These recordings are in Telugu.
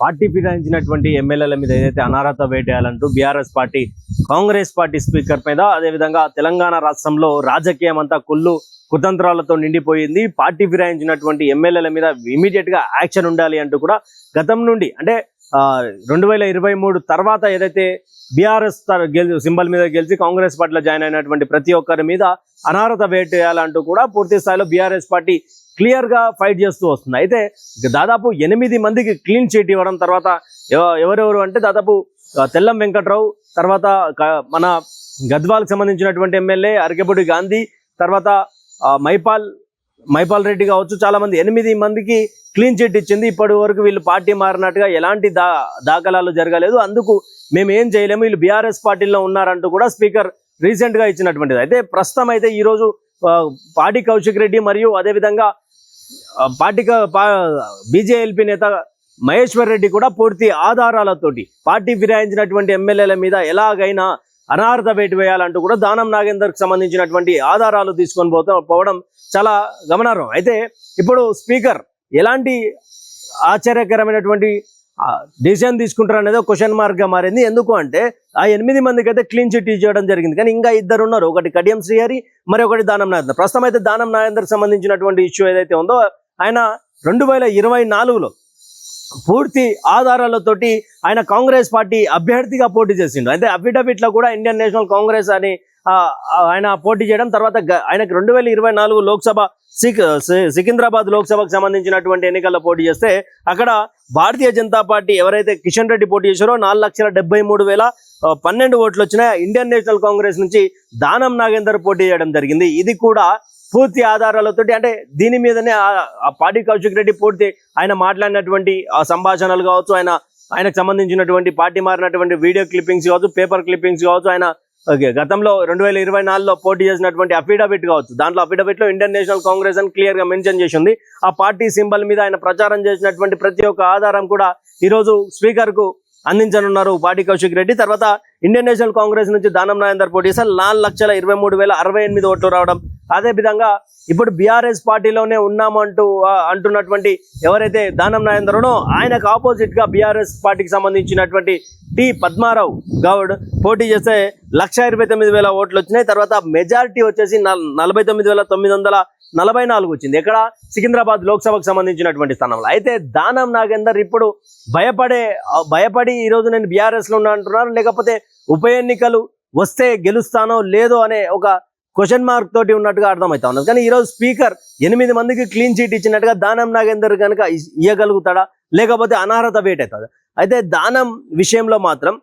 పార్టీ ఫిరాయించినటువంటి ఎమ్మెల్యేల మీద ఏదైతే అనర్హత వేటేయాలంటూ BRS party Congress party speaker మీద అదేవిధంగా తెలంగాణ రాష్ట్రంలో రాజకీయం అంతా కుతంత్రాలతో నిండిపోయింది. పార్టీ ఫిరాయించినటువంటి ఎమ్మెల్యేల మీద ఇమీడియట్ గా యాక్షన్ ఉండాలి అంటూ కూడా గతం నుండి అంటే 2023 తర్వాత ఏదైతే బీఆర్ఎస్ సింబల్ మీద గెలిచి కాంగ్రెస్ పార్టీలో జాయిన్ అయినటువంటి ప్రతి ఒక్కరి మీద అనర్హత వేటేయాలంటూ కూడా పూర్తి స్థాయిలో బీఆర్ఎస్ పార్టీ క్లియర్ గా ఫైట్ చేస్తూ వస్తుంది. అయితే దాదాపు 8 మందికి క్లీన్ చిట్ ఇవ్వడం తర్వాత ఎవరెవరు అంటే దాదాపు తెల్లం వెంకట్రావు, తర్వాత మన గద్వాలకు సంబంధించినటువంటి ఎమ్మెల్యే అరకెపూడి గాంధీ, తర్వాత మైపాల్ రెడ్డి కావచ్చు, చాలా మంది 8 మందికి క్లీన్ చిట్ ఇచ్చింది. ఇప్పటి వరకు వీళ్ళు పార్టీ మారినట్టుగా ఎలాంటి దాఖలాలు జరగలేదు. అందుకు మేము ఏం చేయలేము, వీళ్ళు బీఆర్ఎస్ పార్టీలో ఉన్నారంటూ కూడా స్పీకర్ రీసెంట్ గా ఇచ్చినటువంటిది. అయితే ప్రస్తుతం అయితే ఈ రోజు పాడి కౌశిక్ రెడ్డి మరియు అదేవిధంగా బీజేఎల్పీ నేత మహేశ్వర్ రెడ్డి కూడా పూర్తి ఆధారాలతోటి పార్టీ ఫిరాయించినటువంటి ఎమ్మెల్యేల మీద ఎలాగైనా అనర్హత వేటు వేయాలంటూ కూడా దానం నాగేందర్కి సంబంధించినటువంటి ఆధారాలు తీసుకొని పోవడం చాలా గమనార్హం. అయితే ఇప్పుడు స్పీకర్ ఎలాంటి ఆశ్చర్యకరమైనటువంటి డిసిషన్ తీసుకుంటారు అనేది క్వశ్చన్ మార్క్ గా మారింది. ఎందుకు అంటే ఆ 8 మందికి అయితే క్లీన్ చిట్ ఇచ్చేయడం జరిగింది, కానీ ఇంకా 2 ఉన్నారు. ఒకటి కడియం శ్రీహరి, మరి ఒకటి దానం నాగేందర్. ప్రస్తుతం అయితే దానం నాగేందర్కి సంబంధించినటువంటి ఇష్యూ ఏదైతే ఉందో ఆయన 2024లో పూర్తి ఆధారాలతోటి ఆయన కాంగ్రెస్ పార్టీ అభ్యర్థిగా పోటీ చేసిండు. అయితే అఫిడవిట్ లో కూడా ఇండియన్ నేషనల్ కాంగ్రెస్ అని ఆయన పోటీ చేయడం, తర్వాత ఆయనకు 2024 లోక్సభ సికింద్రాబాద్ లోక్సభకు సంబంధించినటువంటి ఎన్నికల్లో పోటీ చేస్తే అక్కడ భారతీయ జనతా పార్టీ ఎవరైతే కిషన్ రెడ్డి పోటీ చేశారో 4,73,012 ఓట్లు వచ్చినాయి. ఇండియన్ నేషనల్ కాంగ్రెస్ నుంచి దానం నాగేందర్ పోటీ చేయడం జరిగింది. ఇది కూడా పూర్తి ఆధారాలతోటి, అంటే దీని మీదనే ఆ పాడి కౌశిక్ రెడ్డి పూర్తి ఆయన మాట్లాడినటువంటి సంభాషణలు కావచ్చు, ఆయనకు సంబంధించినటువంటి పార్టీ మారినటువంటి వీడియో క్లిప్పింగ్స్ కావచ్చు, పేపర్ క్లిప్పింగ్స్ కావచ్చు, ఆయన గతంలో 2024లో పోటీ చేసినటువంటి అఫిడవిట్ కావచ్చు, దాంట్లో అఫిడవిట్ లో ఇండియన్ నేషనల్ కాంగ్రెస్ అని క్లియర్ గా మెన్షన్ చేసింది. ఆ పార్టీ సింబల్ మీద ఆయన ప్రచారం చేసినటువంటి ప్రతి ఒక్క ఆధారం కూడా ఈరోజు స్పీకర్ కు అందించనున్నారు పాడి కౌశిక్ రెడ్డి. తర్వాత ఇండియన్ నేషనల్ కాంగ్రెస్ నుంచి దానం నాగేందర్ పోటీ చేస్తే 4,23,068 ఓట్లు రావడం. అదే విధంగా ఇప్పుడు బీఆర్ఎస్ పార్టీలోనే అంటున్నటువంటి ఎవరైతే దానం నాగేందర్నో ఆయనకు ఆపోజిట్ గా బీఆర్ఎస్ పార్టీకి సంబంధించినటువంటి టి పద్మారావు గౌడ్ పోటీ చేస్తే 1,29,000 ఓట్లు వచ్చినాయి. తర్వాత మెజారిటీ వచ్చేసి 49,944 వచ్చింది. ఎక్కడ? సికింద్రాబాద్ లోక్సభకు సంబంధించినటువంటి స్థానంలో. అయితే దానం నాగేందర్ ఇప్పుడు భయపడి ఈరోజు నేను బీఆర్ఎస్ లో ఉన్నా అంటున్నారు, లేకపోతే ఉప ఎన్నికలు వస్తే గెలుస్తానో లేదో అనే ఒక క్వశ్చన్ మార్క్ తోటి ఉన్నట్టుగా అర్థమవుతా ఉన్నది. కానీ ఈరోజు స్పీకర్ 8 మందికి క్లీన్ చిట్ ఇచ్చినట్టుగా దానం నాగేందర్ కనుక ఇయ్యగలుగుతాడా, లేకపోతే అనర్హత వేట్ అవుతుందా? అయితే దానం విషయంలో మాత్రం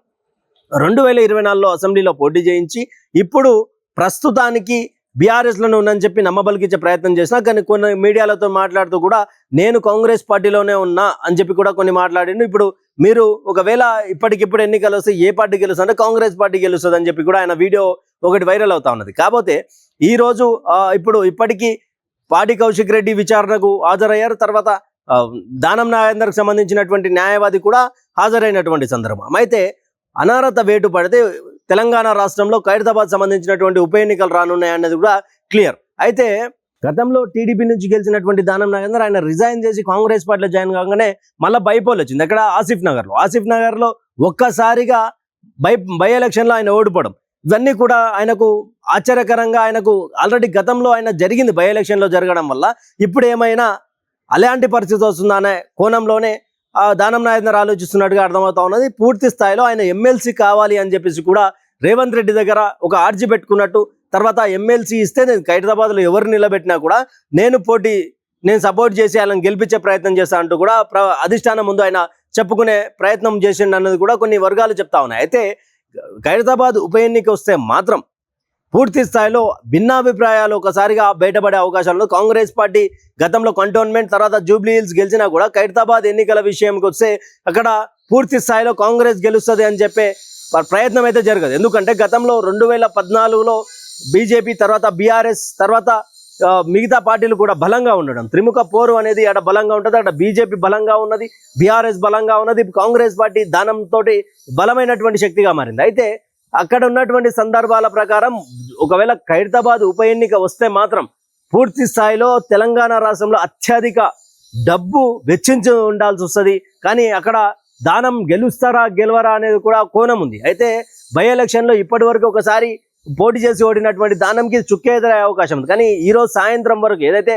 2024లో అసెంబ్లీలో పోటీ చేయించి ఇప్పుడు ప్రస్తుతానికి బీఆర్ఎస్ లోనే ఉన్నని చెప్పి నమ్మబలికిచ్చే ప్రయత్నం చేసినా, కానీ కొన్ని మీడియాలతో మాట్లాడుతూ కూడా నేను కాంగ్రెస్ పార్టీలోనే ఉన్నా అని చెప్పి కూడా కొన్ని మాట్లాడిండు. ఇప్పుడు మీరు ఒకవేళ ఇప్పటికిప్పుడు ఎన్నికలు వస్తే ఏ పార్టీ గెలుస్తుంది అంటే కాంగ్రెస్ పార్టీ గెలుస్తుంది అని చెప్పి కూడా ఆయన వీడియో ఒకటి వైరల్ అవుతా ఉన్నది. కాకపోతే ఈ రోజు ఇప్పటికీ పాడి కౌశిక్ రెడ్డి విచారణకు హాజరయ్యారు. తర్వాత దానం నాగేందర్కి సంబంధించినటువంటి న్యాయవాది కూడా హాజరైనటువంటి సందర్భం. అయితే అనర్హత వేటు పడితే తెలంగాణ రాష్ట్రంలో ఖైరతాబాద్ సంబంధించినటువంటి ఉప ఎన్నికలు రానున్నాయన్నది కూడా క్లియర్. అయితే గతంలో టీడీపీ నుంచి గెలిచినటువంటి దానం నాగేందర్ ఆయన రిజైన్ చేసి కాంగ్రెస్ పార్టీలో జాయిన్ కాగానే మళ్ళీ బైపోల్ వచ్చింది. అక్కడ ఆసిఫ్ నగర్ లో ఒక్కసారిగా బై ఎలక్షన్ లో ఆయన ఓడిపోవడం, ఇవన్నీ కూడా ఆయనకు ఆశ్చర్యకరంగా, ఆయనకు ఆల్రెడీ గతంలో ఆయన జరిగింది బై ఎలక్షన్ లో జరగడం వల్ల ఇప్పుడు ఏమైనా అలాంటి పరిస్థితి వస్తుందా అనే కోణంలోనే దానం నాగేందర్ ఆలోచిస్తున్నట్టుగా అర్థమవుతా ఉన్నది. పూర్తి స్థాయిలో ఆయన ఎమ్మెల్సీ కావాలి అని చెప్పేసి కూడా రేవంత్ రెడ్డి దగ్గర ఒక ఆర్జీ పెట్టుకున్నట్టు, తర్వాత ఎమ్మెల్సీ ఇస్తే నేను ఖైరతాబాద్లో ఎవరు నిలబెట్టినా కూడా నేను సపోర్ట్ చేసి ఆయన గెలిపించే ప్రయత్నం చేస్తా అంటూ కూడా అధిష్టానం ముందు ఆయన చెప్పుకునే ప్రయత్నం చేసిండు అన్నది కూడా కొన్ని వర్గాలు చెప్తా ఉన్నాయి. అయితే ఖైరతాబాద్ ఉప ఎన్నిక వస్తే మాత్రం పూర్తి స్థాయిలో భిన్నాభిప్రాయాలు ఒకసారిగా బయటపడే అవకాశాలు. కాంగ్రెస్ పార్టీ గతంలో కంటోన్మెంట్ తర్వాత జూబ్లీ హిల్స్ గెలిచినా కూడా ఖైరతాబాద్ ఎన్నికల విషయంకి వస్తే అక్కడ పూర్తి స్థాయిలో కాంగ్రెస్ గెలుస్తుంది అని చెప్పే ప్రయత్నం అయితే జరగదు. ఎందుకంటే గతంలో 2014లో బీజేపీ తర్వాత బీఆర్ఎస్ తర్వాత మిగతా పార్టీలు కూడా బలంగా ఉండడం, త్రిముఖ పోరు అనేది అక్కడ బలంగా ఉంటుంది. అక్కడ బీజేపీ బలంగా ఉన్నది, బీఆర్ఎస్ బలంగా ఉన్నది, కాంగ్రెస్ పార్టీ దానంతో బలమైనటువంటి శక్తిగా మారింది. అయితే అక్కడ ఉన్నటువంటి సందర్భాల ప్రకారం ఒకవేళ ఖైరతాబాద్ ఉప ఎన్నిక వస్తే మాత్రం పూర్తి స్థాయిలో తెలంగాణ రాష్ట్రంలో అత్యధిక డబ్బు వెచ్చించి ఉండాల్సి వస్తుంది. కానీ అక్కడ దానం గెలుస్తారా గెలవరా అనేది కూడా కోణం ఉంది. అయితే బై ఎలక్షన్ లో ఇప్పటి వరకు ఒకసారి పోటీ చేసి ఓడినటువంటి దానంకి చుక్కేదరే అవకాశం ఉంది. కానీ ఈ రోజు సాయంత్రం వరకు ఏదైతే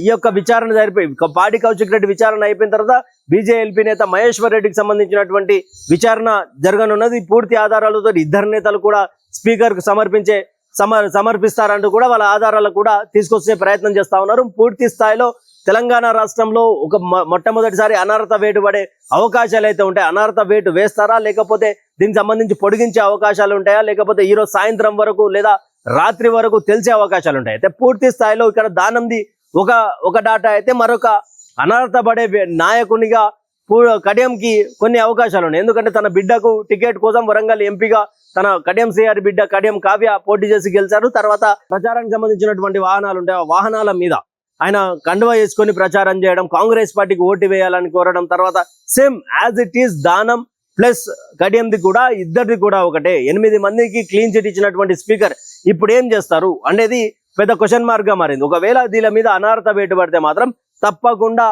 ఈ యొక్క విచారణ జరిపి పాడి కౌశిక్ రెడ్డి విచారణ అయిపోయిన తర్వాత బీజేఎల్పీ నేత మహేశ్వర్ రెడ్డికి సంబంధించినటువంటి విచారణ జరగనున్నది. పూర్తి ఆధారాలతో ఇద్దరు నేతలు కూడా స్పీకర్ కు సమర్పిస్తారంటూ కూడా వాళ్ళ ఆధారాలు కూడా తీసుకొచ్చే ప్రయత్నం చేస్తా ఉన్నారు. పూర్తి స్థాయిలో తెలంగాణ రాష్ట్రంలో ఒక మొట్టమొదటిసారి అనర్హత వేటు పడే అవకాశాలు అయితే ఉంటాయి. అనర్హత వేటు వేస్తారా, లేకపోతే దీనికి సంబంధించి పొడిగించే అవకాశాలు ఉంటాయా, లేకపోతే ఈరోజు సాయంత్రం వరకు లేదా రాత్రి వరకు తెలిసే అవకాశాలు ఉంటాయి. అయితే పూర్తి స్థాయిలో ఇక్కడ దానంది ఒక డాటా అయితే మరొక అనర్హత పడే నాయకునిగా కడియంకి కొన్ని అవకాశాలు ఉన్నాయి. ఎందుకంటే తన బిడ్డకు టికెట్ కోసం వరంగల్ ఎంపీగా తన కడియం శ్రీహరి బిడ్డ కడియం కావ్య పోటీ చేసి గెలిచారు. తర్వాత ప్రచారానికి సంబంధించినటువంటి వాహనాలు ఉంటాయి, ఆ వాహనాల మీద ఆయన కండువా వేసుకొని ప్రచారం చేయడం, కాంగ్రెస్ పార్టీకి ఓటు వేయాలని కోరడం, తర్వాత సేమ్ యాజ్ ఇట్ ఈస్ దానం ప్లస్ కడియంది కూడా ఇద్దరిది కూడా ఒకటే. 8 మందికి క్లీన్ చిట్ ఇచ్చినటువంటి స్పీకర్ ఇప్పుడు ఏం చేస్తారు అనేది పెద్ద క్వశ్చన్ మార్క్ గా మారింది. ఒకవేళ దీని మీద అనర్హత వేటు పడితే మాత్రం తప్పకుండా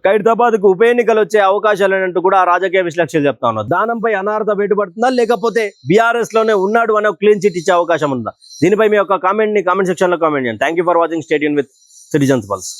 ఖైరతాబాద్ కు ఉప ఎన్నికలు వచ్చే అవకాశాలు అంటూ కూడా రాజకీయ విశ్లేషకులు చెప్తా ఉన్నారు. దానంపై అనర్హత వేటు పడుతుందా, లేకపోతే బీఆర్ఎస్ లోనే ఉన్నాడు అనే క్లీన్ చిట్ ఇచ్చే అవకాశం ఉందా? దీనిపై మీ యొక్క కామెంట్ సెక్షన్ లో కామెంట్ చేయండి. Thank you for watching. Stay tune with citizens pulse.